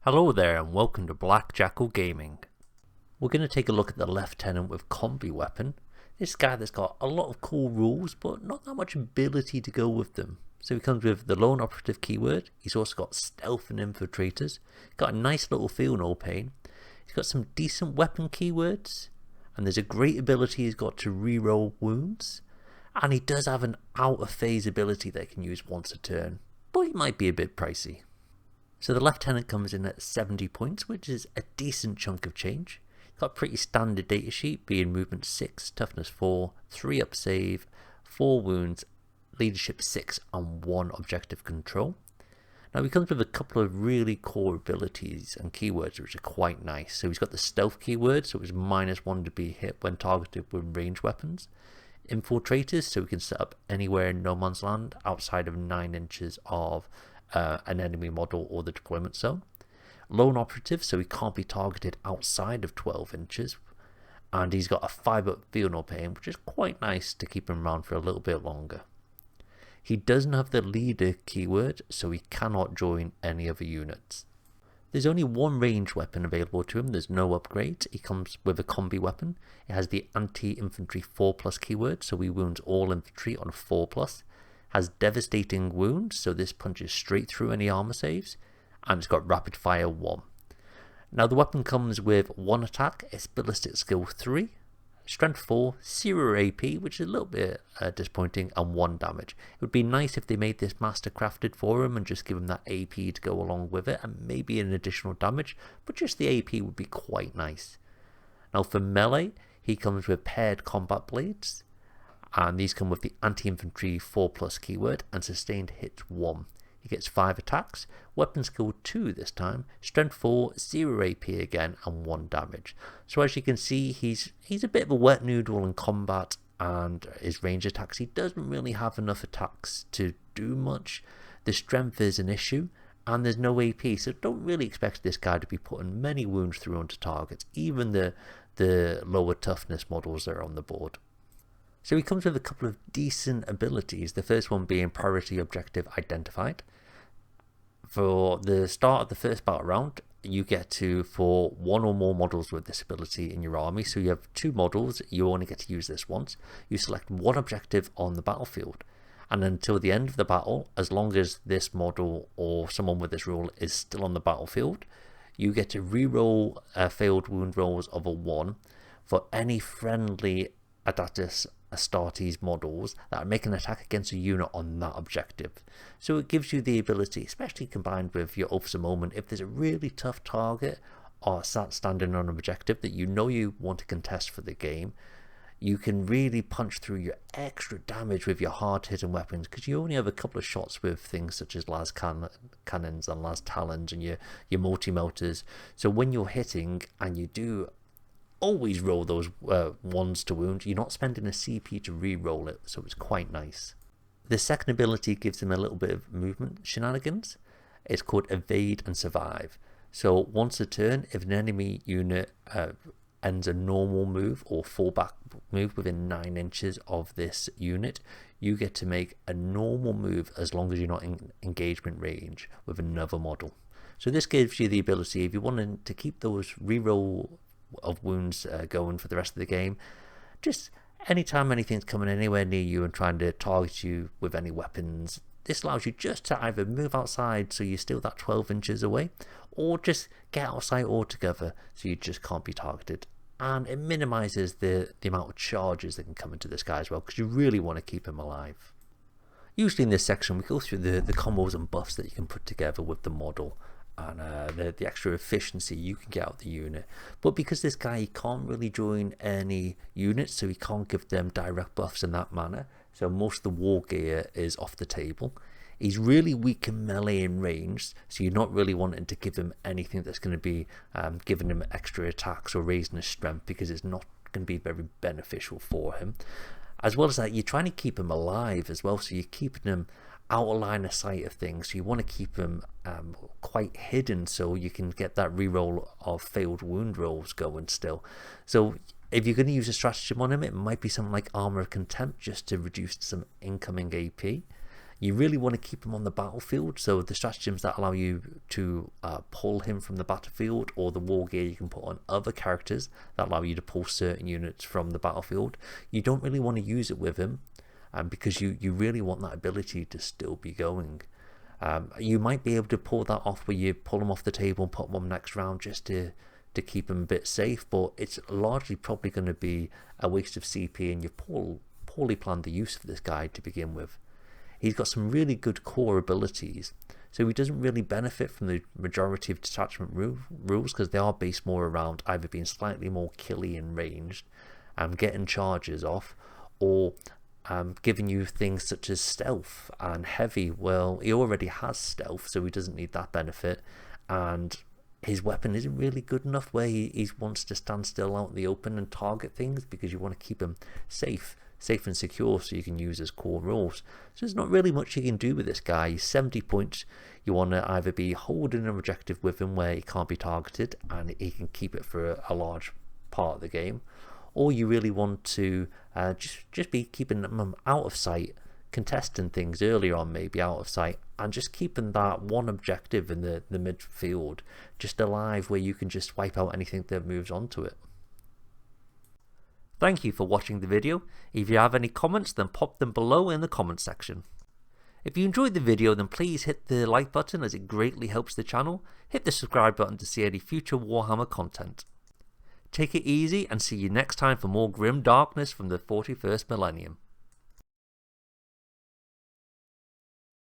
Hello there and welcome to Black Jackal Gaming. We're going to take a look at the Lieutenant with combi weapon. This guy that's got a lot of cool rules but not that much ability to go with them. So he comes with the lone operative keyword. He's also got stealth and infiltrators. Got a nice little feel no pain. He's got some decent weapon keywords. And there's a great ability he's got to reroll wounds. And he does have an out of phase ability that he can use once a turn. But he might be a bit pricey. So the Lieutenant comes in at 70 points, which is a decent chunk of change. He's got a pretty standard datasheet, being movement 6, toughness 4, 3 up save, 4 wounds, leadership 6 and 1 objective control. Now he comes with a couple of really core abilities and keywords which are quite nice. So he's got the stealth keyword, so it's -1 to be hit when targeted with ranged weapons. Infiltrators, so he can set up anywhere in no man's land outside of 9 inches of an enemy model or the deployment zone. Lone operative, so he can't be targeted outside of 12 inches. And he's got a 5-up feel no pain, which is quite nice to keep him around for a little bit longer. He doesn't have the leader keyword, so he cannot join any other units. There's only one ranged weapon available to him, there's no upgrades. He comes with a combi weapon. It has the anti-infantry 4+ keyword, so he wounds all infantry on 4+. Has devastating wounds, so this punches straight through any armor saves, and it's got rapid fire 1. Now the weapon comes with 1 attack, it's ballistic skill 3, strength 4, 0 AP, which is a little bit disappointing, and 1 damage. It would be nice if they made this master crafted for him and just give him that AP to go along with it, and maybe an additional damage, but just the AP would be quite nice. Now for melee, he comes with paired combat blades. And these come with the anti-infantry 4+ keyword and sustained hits 1. He gets 5 attacks, weapon skill 2 this time, strength 4, 0 AP again, and 1 damage. So as you can see, he's a bit of a wet noodle in combat, and his range attacks, he doesn't really have enough attacks to do much. The strength is an issue, and there's no AP, so don't really expect this guy to be putting many wounds through onto targets, even the lower toughness models that are on the board. So he comes with a couple of decent abilities, the first one being priority objective identified. For the start of the first battle round, you get to, for 1 or more models with this ability in your army, so you have 2 models, you only get to use this once, you select 1 objective on the battlefield. And until the end of the battle, as long as this model or someone with this rule is still on the battlefield, you get to reroll failed wound rolls of a 1 for any friendly Astartes models that make an attack against a unit on that objective. So it gives you the ability, especially combined with your Oaths a Moment, if there's a really tough target or standing on an objective that you know you want to contest for the game, you can really punch through your extra damage with your hard hitting weapons, because you only have a couple of shots with things such as las cannons and las talons and your multi-melters. So when you're hitting and you do always roll those 1s to wound, you're not spending a CP to re-roll it, so it's quite nice. The second ability gives him a little bit of movement shenanigans. It's called evade and survive. So once a turn, if an enemy unit ends a normal move or fallback move within 9 inches of this unit, you get to make a normal move as long as you're not in engagement range with another model. So this gives you the ability, if you wanted to keep those re-roll of wounds going for the rest of the game, just anytime anything's coming anywhere near you and trying to target you with any weapons, this allows you just to either move outside so you're still that 12 inches away, or just get outside altogether so you just can't be targeted. And it minimizes the amount of charges that can come into this guy as well, because you really want to keep him alive. Usually in this section we go through the combos and buffs that you can put together with the model, and the extra efficiency you can get out of the unit. But because this guy, he can't really join any units, so he can't give them direct buffs in that manner, so most of the war gear is off the table. He's really weak in melee and range, so you're not really wanting to give him anything that's going to be giving him extra attacks or raising his strength, because it's not going to be very beneficial for him. As well as that, you're trying to keep him alive as well, so you're keeping him out of line of sight of things, so you want to keep him quite hidden so you can get that reroll of failed wound rolls going still. So if you're going to use a stratagem on him, it might be something like Armor of Contempt, just to reduce some incoming AP. You really want to keep him on the battlefield, so the stratagems that allow you to pull him from the battlefield, or the war gear you can put on other characters that allow you to pull certain units from the battlefield, you don't really want to use it with him, because you really want that ability to still be going. You might be able to pull that off where you pull him off the table and put him on next round just to keep him a bit safe, but it's largely probably going to be a waste of CP, and you've poorly planned the use of this guy to begin with. He's got some really good core abilities, so he doesn't really benefit from the majority of detachment rules, because they are based more around either being slightly more killy and ranged, getting charges off, or giving you things such as stealth and heavy. Well, he already has stealth, so he doesn't need that benefit, and his weapon isn't really good enough where he wants to stand still out in the open and target things, because you want to keep him safe and secure so you can use his core rules. So there's not really much you can do with this guy. He's 70 points. You want to either be holding an objective with him where he can't be targeted and he can keep it for a large part of the game, or you really want to just be keeping them out of sight, contesting things earlier on, maybe out of sight, and just keeping that one objective in the midfield just alive, where you can just wipe out anything that moves onto it. Thank you for watching the video. If you have any comments, then pop them below in the comment section. If you enjoyed the video, then please hit the like button, as it greatly helps the channel. Hit the subscribe button to see any future Warhammer content. Take it easy, and see you next time for more grim darkness from the 41st millennium.